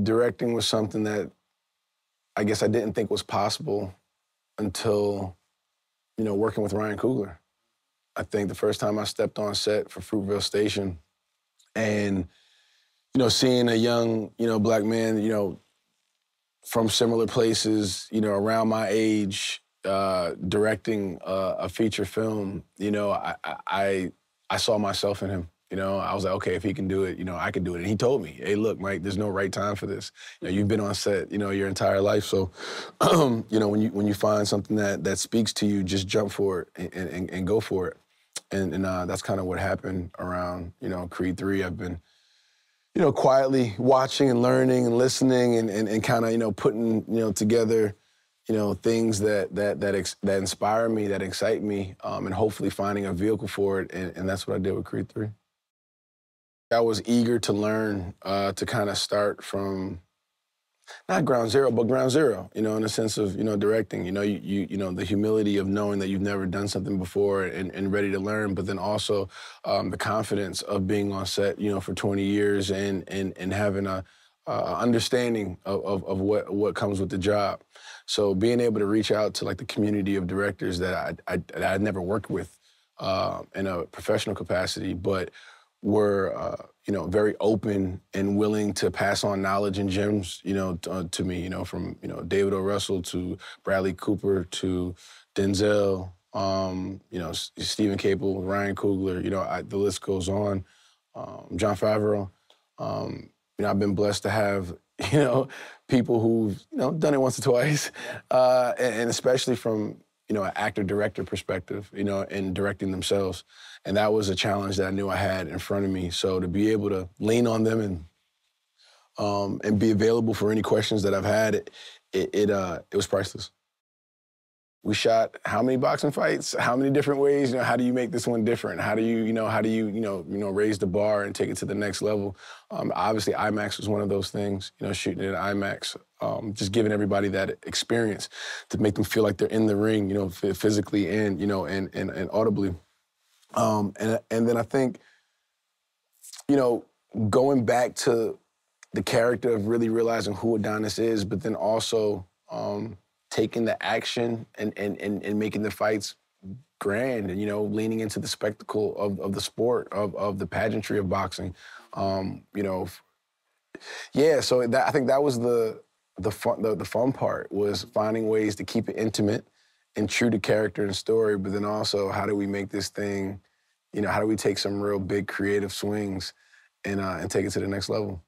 directing was something that I guess I didn't think was possible until, working with Ryan Coogler. I think the first time I stepped on set for Fruitvale Station and, seeing a young, black man, from similar places, around my age, directing a feature film, I saw myself in him. I was like, okay, if he can do it, I can do it. And he told me, hey, look, Mike, there's no right time for this. You've been on set, your entire life. So, when you find something that speaks to you, just jump for it and go for it. And that's kind of what happened around, Creed 3. I've been, quietly watching and learning and listening and kind of, putting, together, things that inspire me, that excite me, and hopefully finding a vehicle for it. And that's what I did with Creed 3. I was eager to learn, to kind of start from not ground zero, but ground zero, in the sense of, directing, the humility of knowing that you've never done something before and ready to learn, but then also the confidence of being on set, for 20 years and having a understanding of what comes with the job. So being able to reach out to like the community of directors that I'd never worked with in a professional capacity, but were very open and willing to pass on knowledge and gems, to me, from David O. Russell to Bradley Cooper to Denzel, Stephen Caple, Ryan Coogler, the list goes on. Jon Favreau. I've been blessed to have people who've done it once or twice, and especially from an actor-director perspective, and directing themselves. And that was a challenge that I knew I had in front of me. So to be able to lean on them and be available for any questions that I've had, it was priceless. We shot how many boxing fights? How many different ways? How do you make this one different? How do you raise the bar and take it to the next level? Obviously, IMAX was one of those things. Shooting it at IMAX, just giving everybody that experience to make them feel like they're in the ring, physically and and audibly. And then I think, going back to the character of really realizing who Adonis is, but then also taking the action and making the fights grand and, leaning into the spectacle of the sport, of the pageantry of boxing. Yeah, so I think that was the fun part, was finding ways to keep it intimate and true to character and story, but then also how do we make this thing, how do we take some real big creative swings and take it to the next level?